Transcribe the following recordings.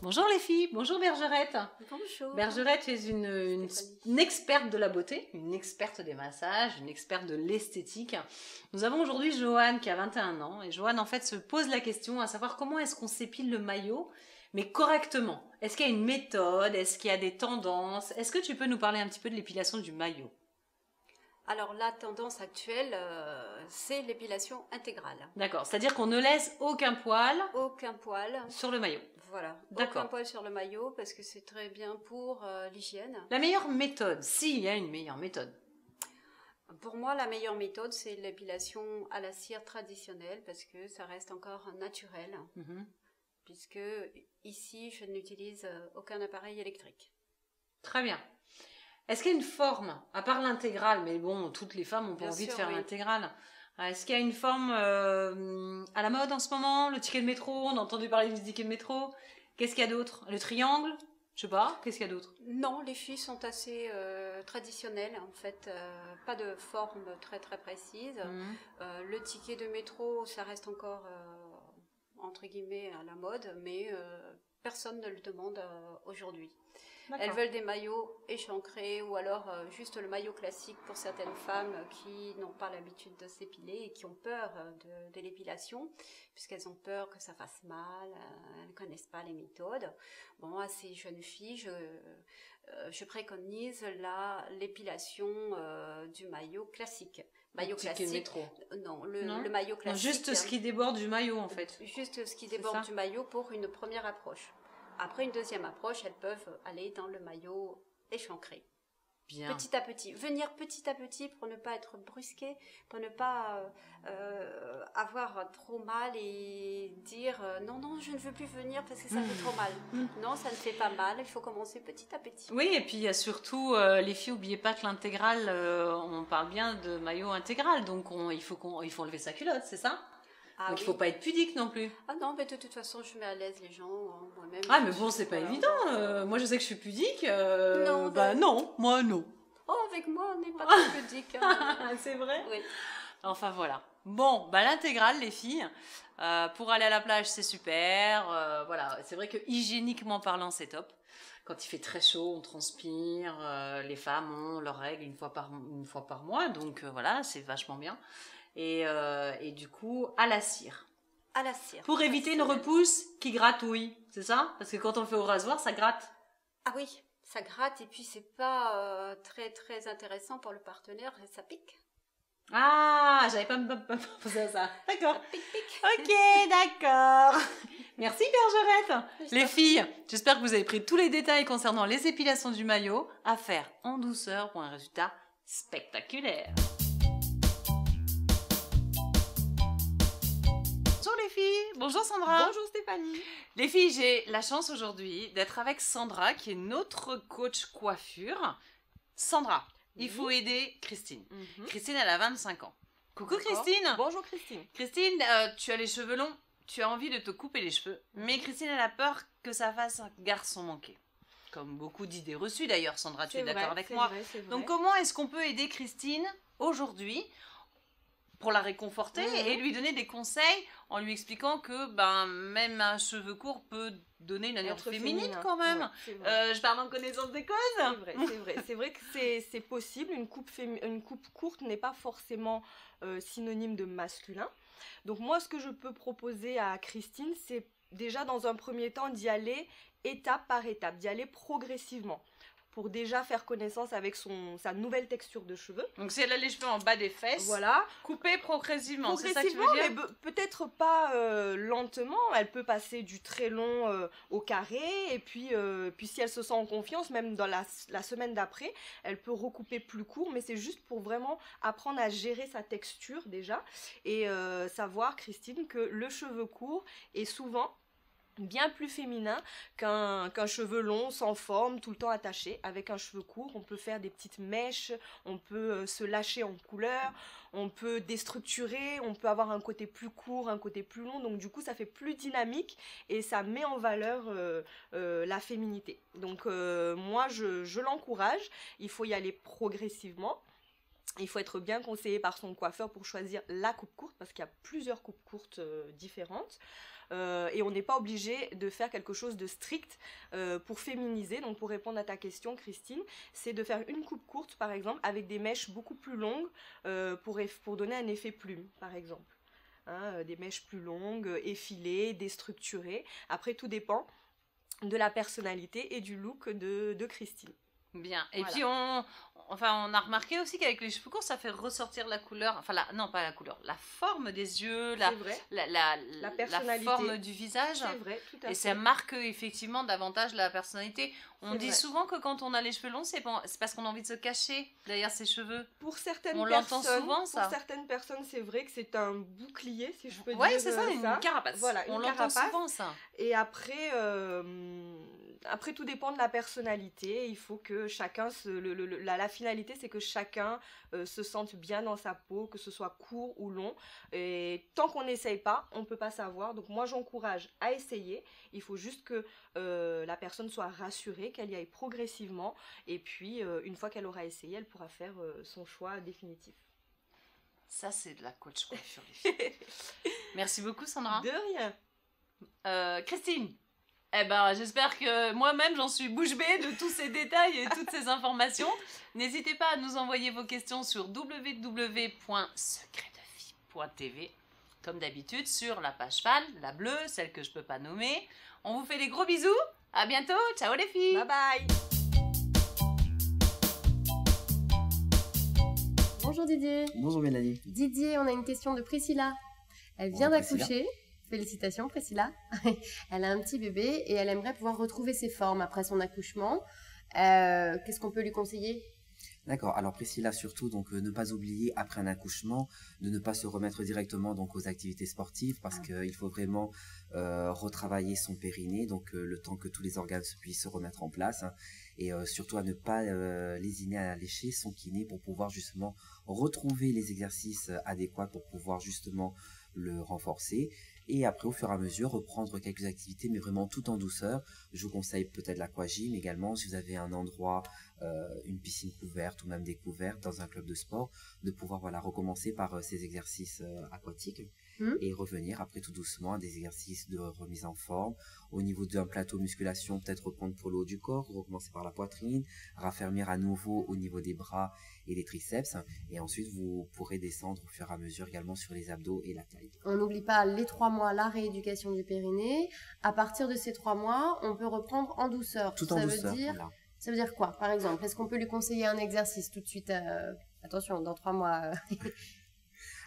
Bonjour les filles, bonjour Bergerette. Bonjour. Bergerette, tu es une experte de la beauté, une experte des massages, une experte de l'esthétique. Nous avons aujourd'hui Joanne qui a 21 ans et Joanne en fait se pose la question à savoir comment est-ce qu'on s'épile le maillot, mais correctement. Est-ce qu'il y a une méthode? Est-ce qu'il y a des tendances? Est-ce que tu peux nous parler un petit peu de l'épilation du maillot? Alors la tendance actuelle, c'est l'épilation intégrale. D'accord, c'est-à-dire qu'on ne laisse aucun poil Aucun poil. sur le maillot. Voilà, D'accord. aucun poil sur le maillot parce que c'est très bien pour l'hygiène. La meilleure méthode, s'il y a une meilleure méthode. Pour moi, la meilleure méthode, c'est l'épilation à la cire traditionnelle parce que ça reste encore naturel. Puisque ici, je n'utilise aucun appareil électrique. Très bien. Est-ce qu'il y a une forme, à part l'intégrale, mais bon, toutes les femmes ont pas envie de faire l'intégrale. Est-ce qu'il y a une forme à la mode en ce moment? Le ticket de métro, on a entendu parler du ticket de métro. Qu'est-ce qu'il y a d'autre? Le triangle? Je sais pas, qu'est-ce qu'il y a d'autre? Non, les filles sont assez traditionnelles, en fait, pas de forme très très précise. Le ticket de métro, ça reste encore, entre guillemets, à la mode, mais personne ne le demande aujourd'hui. Elles veulent des maillots échancrés ou alors juste le maillot classique pour certaines femmes qui n'ont pas l'habitude de s'épiler et qui ont peur de l'épilation, puisqu'elles ont peur que ça fasse mal, elles ne connaissent pas les méthodes. Bon, à ces jeunes filles, je préconise l'épilation du maillot classique. Maillot classique. Métro. Non, le maillot classique. Non, juste ce qui déborde du maillot en fait. Juste ce qui déborde du maillot pour une première approche. Après une deuxième approche, elles peuvent aller dans le maillot échancré. Bien. Petit à petit. Venir petit à petit pour ne pas être brusqué, pour ne pas avoir trop mal et dire non, je ne veux plus venir parce que ça fait trop mal. Non, ça ne fait pas mal, il faut commencer petit à petit. Oui, et puis il y a surtout, les filles, n'oubliez pas que l'intégrale, on parle bien de maillot intégral, donc il faut enlever sa culotte, c'est ça? Donc il faut pas être pudique non plus. Ah non, mais de toute façon, je mets à l'aise les gens, moi-même. Ah mais bon, c'est pas évident. Moi je sais que je suis pudique. Non, non, moi non. Oh, avec moi, on n'est pas très pudique. Hein. C'est vrai? Oui. Enfin voilà. Bon, l'intégrale, les filles, pour aller à la plage, c'est super. Voilà, c'est vrai que hygiéniquement parlant, c'est top. Quand il fait très chaud, on transpire. Les femmes ont leurs règles une fois par mois, donc voilà, c'est vachement bien. Et du coup, à la cire. À la cire. Pour éviter une repousse qui gratouille, c'est ça? Parce que quand on le fait au rasoir, ça gratte. Ah oui, ça gratte et puis c'est pas très très intéressant pour le partenaire, ça pique. Ah, j'avais pas pensé à ça. D'accord. Ça pique. Ok, d'accord. Merci Bergerette. Les filles, j'espère que vous avez pris tous les détails concernant les épilations du maillot à faire en douceur pour un résultat spectaculaire. Bonjour les filles, bonjour Sandra. Bonjour Stéphanie. Les filles, j'ai la chance aujourd'hui d'être avec Sandra qui est notre coach coiffure. Sandra, il faut aider Christine. Christine, elle a 25 ans. Coucou Christine. Bonjour Christine. Christine, tu as les cheveux longs, tu as envie de te couper les cheveux, mais Christine, elle a peur que ça fasse un garçon manqué. Comme beaucoup d'idées reçues d'ailleurs, Sandra, tu es d'accord avec moi? C'est vrai. Donc comment est-ce qu'on peut aider Christine aujourd'hui pour la réconforter et lui donner des conseils en lui expliquant que même un cheveu court peut donner une allure féminine quand même. Ouais, je parle en connaissance des causes. C'est vrai que c'est possible. Une coupe courte n'est pas forcément synonyme de masculin. Donc moi, ce que je peux proposer à Christine, c'est déjà dans un premier temps d'y aller étape par étape, d'y aller progressivement, pour déjà faire connaissance avec sa nouvelle texture de cheveux. Donc si elle a les cheveux en bas des fesses, voilà, couper progressivement, c'est ça que tu veux dire? Mais peut-être pas lentement. Elle peut passer du très long au carré, et puis si elle se sent en confiance, même dans la semaine d'après, elle peut recouper plus court, mais c'est juste pour vraiment apprendre à gérer sa texture déjà, et savoir, Christine, que le cheveu court est souvent bien plus féminin qu'un cheveu long, sans forme, tout le temps attaché. Avec un cheveu court, on peut faire des petites mèches, on peut se lâcher en couleur, on peut déstructurer, on peut avoir un côté plus court, un côté plus long. Donc du coup, ça fait plus dynamique et ça met en valeur la féminité. Donc moi, je l'encourage. Il faut y aller progressivement. Il faut être bien conseillé par son coiffeur pour choisir la coupe courte parce qu'il y a plusieurs coupes courtes différentes. Et on n'est pas obligé de faire quelque chose de strict pour féminiser. Donc pour répondre à ta question, Christine, c'est de faire une coupe courte par exemple avec des mèches beaucoup plus longues pour donner un effet plume par exemple. Hein, des mèches plus longues, effilées, déstructurées. Après tout dépend de la personnalité et du look de Christine. Bien. Et puis on a remarqué aussi qu'avec les cheveux courts, ça fait ressortir la couleur, non pas la couleur, la forme des yeux, la personnalité, la forme du visage. C'est vrai, tout à fait. Et ça marque effectivement davantage la personnalité. On dit souvent que quand on a les cheveux longs, c'est parce qu'on a envie de se cacher derrière ses cheveux. Pour certaines on l'entend souvent, ça. Pour certaines personnes, c'est vrai que c'est un bouclier, si je peux dire. Oui, c'est ça, une carapace. Voilà, on l'entend souvent, ça. Et après, tout dépend de la personnalité. Il faut que chacun, la finalité, c'est que chacun se sente bien dans sa peau, que ce soit court ou long. Et tant qu'on n'essaye pas, on ne peut pas savoir. Donc moi, j'encourage à essayer. Il faut juste que la personne soit rassurée, qu'elle y aille progressivement. Et puis, une fois qu'elle aura essayé, elle pourra faire son choix définitif. Ça, c'est de la coach coiffure, les filles. Merci beaucoup, Sandra. De rien. Christine. Eh ben, j'espère que moi-même, j'en suis bouche bée de tous ces détails et toutes ces informations. N'hésitez pas à nous envoyer vos questions sur www.secretdefille.tv. Comme d'habitude, sur la page fan, la bleue, celle que je peux pas nommer. On vous fait des gros bisous. À bientôt. Ciao les filles. Bye bye. Bonjour Didier. Bonjour Mélanie. Didier, on a une question de Priscilla. Elle vient d'accoucher. Félicitations Priscilla. Elle a un petit bébé et elle aimerait pouvoir retrouver ses formes après son accouchement. Qu'est-ce qu'on peut lui conseiller ? D'accord, alors Priscilla surtout, donc ne pas oublier après un accouchement de ne pas se remettre directement donc aux activités sportives parce qu'il faut vraiment retravailler son périnée, donc le temps que tous les organes puissent se remettre en place, hein, et surtout à ne pas lésiner à aller chez son kiné pour pouvoir justement retrouver les exercices adéquats pour pouvoir justement le renforcer. Et après, au fur et à mesure, reprendre quelques activités, mais vraiment tout en douceur. Je vous conseille peut-être l'aquagym également, si vous avez un endroit, une piscine couverte ou même découverte dans un club de sport, de pouvoir recommencer par ces exercices aquatiques et revenir après tout doucement à des exercices de remise en forme. Au niveau d'un plateau musculation, peut-être reprendre pour le haut du corps, recommencer par la poitrine, raffermir à nouveau au niveau des bras et des triceps, et ensuite vous pourrez descendre au fur et à mesure également sur les abdos et la taille. On n'oublie pas les 3 mois, la rééducation du périnée. À partir de ces 3 mois, on peut reprendre en douceur. Tout en douceur, voilà. Ça veut dire quoi, par exemple? Est-ce qu'on peut lui conseiller un exercice tout de suite attention, dans 3 mois.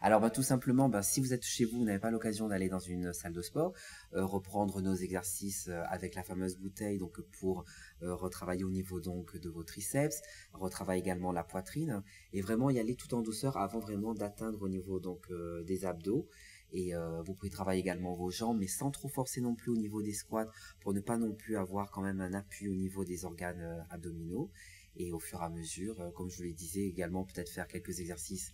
Alors tout simplement, si vous êtes chez vous n'avez pas l'occasion d'aller dans une salle de sport, reprendre nos exercices avec la fameuse bouteille, donc pour retravailler au niveau donc de vos triceps, retravailler également la poitrine, et vraiment y aller tout en douceur avant vraiment d'atteindre au niveau donc des abdos. Et vous pouvez travailler également vos jambes, mais sans trop forcer non plus au niveau des squats, pour ne pas non plus avoir quand même un appui au niveau des organes abdominaux. Et au fur et à mesure, comme je vous le disais également, peut-être faire quelques exercices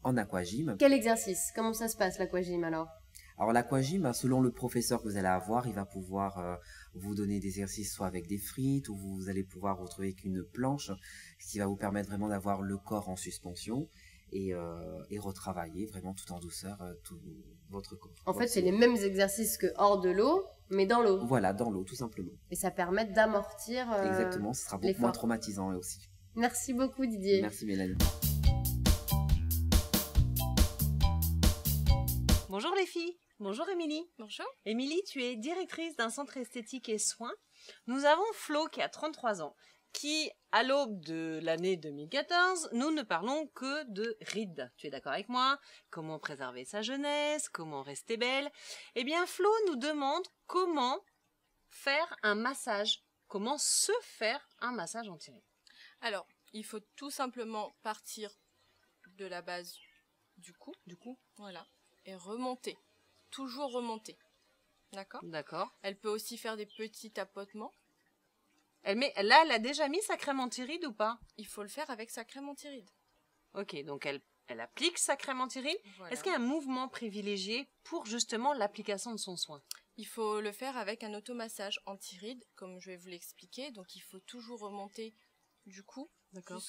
en aquagym. Quel exercice? Comment ça se passe l'aquagym alors? Alors l'aquagym, selon le professeur que vous allez avoir, il va pouvoir vous donner des exercices soit avec des frites, ou vous allez pouvoir retrouver qu'une planche, ce qui va vous permettre vraiment d'avoir le corps en suspension et retravailler vraiment tout en douceur tout votre corps. En fait, c'est les mêmes exercices que hors de l'eau, mais dans l'eau. Voilà, dans l'eau, tout simplement. Et ça permet d'amortir exactement, ce sera beaucoup moins traumatisant aussi. Merci beaucoup Didier. Merci Mélanie. Bonjour les filles. Bonjour Émilie. Bonjour. Émilie, tu es directrice d'un centre esthétique et soins. Nous avons Flo qui a 33 ans, qui, à l'aube de l'année 2014, nous ne parlons que de rides. Tu es d'accord avec moi? Comment préserver sa jeunesse? Comment rester belle? Eh bien, Flo nous demande comment faire un massage. Comment se faire un massage anti-rides? Alors, il faut tout simplement partir de la base du cou. Voilà. Et remonter. Toujours remonter. D'accord? D'accord. Elle peut aussi faire des petits tapotements. Elle a déjà mis sa crème anti-rides ou pas? Il faut le faire avec sa crème anti-rides. Ok, donc elle applique sa crème anti-rides. Voilà. Est-ce qu'il y a un mouvement privilégié pour justement l'application de son soin? Il faut le faire avec un automassage anti-rides, comme je vais vous l'expliquer. Donc il faut toujours remonter du cou D'accord.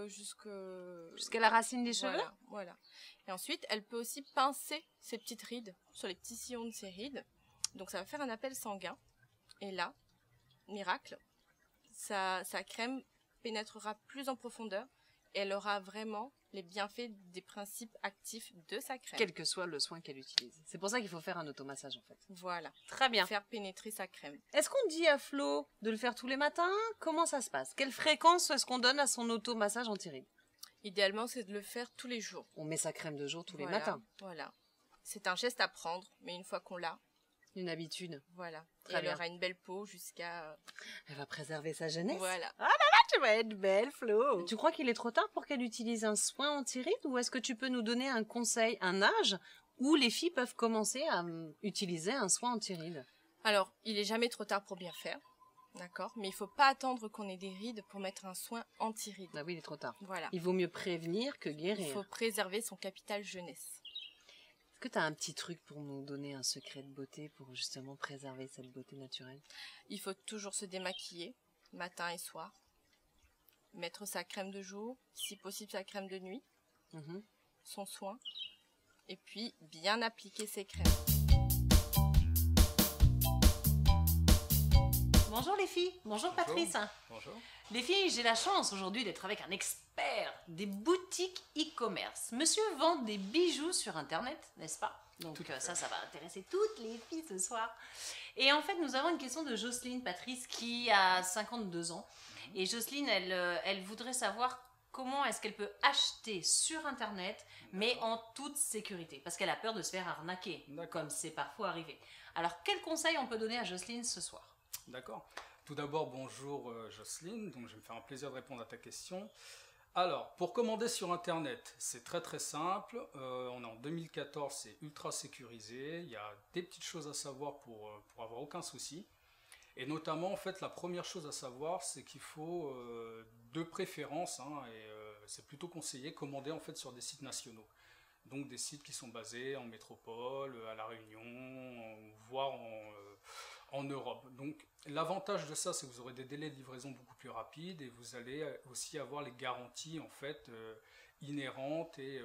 Jusqu'à la racine des cheveux. Voilà. Et ensuite, elle peut aussi pincer ses petites rides sur les petits sillons de ses rides. Donc ça va faire un appel sanguin. Et là, miracle, sa crème pénétrera plus en profondeur et elle aura vraiment les bienfaits des principes actifs de sa crème. Quel que soit le soin qu'elle utilise. C'est pour ça qu'il faut faire un automassage en fait. Voilà. Très bien. Faire pénétrer sa crème. Est-ce qu'on dit à Flo de le faire tous les matins? Comment ça se passe? Quelle fréquence est-ce qu'on donne à son automassage anti-rides? Idéalement, c'est de le faire tous les jours. On met sa crème de jour tous les matins. Voilà. C'est un geste à prendre, mais une fois qu'on l'a, une habitude. Voilà. Très et elle bien. aura une belle peau jusqu'à... Elle va préserver sa jeunesse. Voilà. Ah là là, tu vas être belle, Flo. Tu crois qu'il est trop tard pour qu'elle utilise un soin anti-rides ou est-ce que tu peux nous donner un conseil, un âge où les filles peuvent commencer à utiliser un soin anti-rides? Alors, il est jamais trop tard pour bien faire. D'accord, mais il faut pas attendre qu'on ait des rides pour mettre un soin anti-rides. Ah oui, il est trop tard. Voilà. Il vaut mieux prévenir que guérir. Il faut préserver son capital jeunesse. Est-ce que tu as un petit truc pour nous donner un secret de beauté pour justement préserver cette beauté naturelle? Il faut toujours se démaquiller, matin et soir. Mettre sa crème de jour, si possible sa crème de nuit, son soin. Et puis, bien appliquer ses crèmes. Bonjour les filles, bonjour Patrice. Bonjour. Les filles, j'ai la chance aujourd'hui d'être avec un expert des boutiques e-commerce. Monsieur vend des bijoux sur internet, n'est-ce pas? Donc ça va intéresser toutes les filles ce soir. Et en fait, nous avons une question de Jocelyne Patrice qui a 52 ans. Et Jocelyne, elle voudrait savoir comment est-ce qu'elle peut acheter sur internet, mais en toute sécurité. Parce qu'elle a peur de se faire arnaquer, comme c'est parfois arrivé. Alors, quel conseil on peut donner à Jocelyne ce soir? D'accord. Tout d'abord, bonjour Jocelyne. Donc, je vais me faire un plaisir de répondre à ta question. Alors, pour commander sur Internet, c'est très très simple. On est en 2014, c'est ultra sécurisé. Il y a des petites choses à savoir pour avoir aucun souci. Et notamment, en fait, la première chose à savoir, c'est qu'il faut, de préférence, et c'est plutôt conseillé, commander en fait sur des sites nationaux. Donc des sites qui sont basés en métropole, à La Réunion, voire en Europe. Donc l'avantage de ça, c'est que vous aurez des délais de livraison beaucoup plus rapides et vous allez aussi avoir les garanties en fait inhérentes et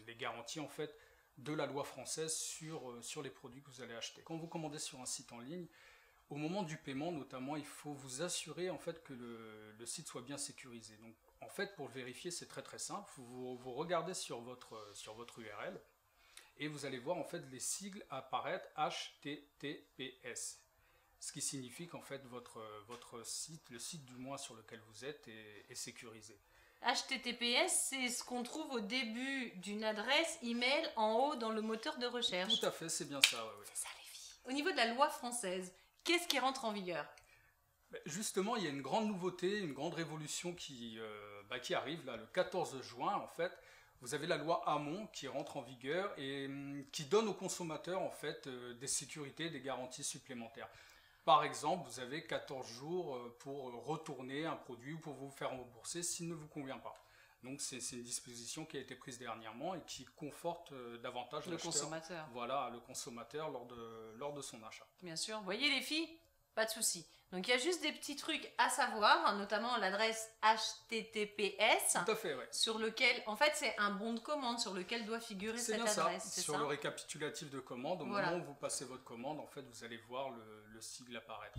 les garanties en fait de la loi française sur les produits que vous allez acheter. Quand vous commandez sur un site en ligne, au moment du paiement notamment, il faut vous assurer en fait que le site soit bien sécurisé. Donc en fait, pour le vérifier, c'est très très simple. Vous regardez sur votre URL et vous allez voir en fait les sigles apparaître HTTPS. Ce qui signifie qu'en fait votre site, le site du moins sur lequel vous êtes, est sécurisé. HTTPS, c'est ce qu'on trouve au début d'une adresse email en haut dans le moteur de recherche. Tout à fait, c'est bien ça. Ouais. C'est ça les filles. Au niveau de la loi française, qu'est-ce qui rentre en vigueur? Justement, il y a une grande nouveauté, une grande révolution qui arrive là, le 14 juin en fait. Vous avez la loi Hamon qui rentre en vigueur et qui donne aux consommateurs en fait des sécurités, des garanties supplémentaires. Par exemple, vous avez 14 jours pour retourner un produit ou pour vous faire rembourser s'il ne vous convient pas. Donc c'est une disposition qui a été prise dernièrement et qui conforte davantage le consommateur. Voilà, le consommateur lors de son achat. Bien sûr. Vous voyez les filles, pas de souci. Donc il y a juste des petits trucs à savoir, notamment l'adresse HTTPS. Tout à fait, ouais. Sur lequel, en fait, c'est un bon de commande sur lequel doit figurer cette adresse. C'est sur le récapitulatif de commande, au moment où vous passez votre commande, en fait, vous allez voir le sigle apparaître.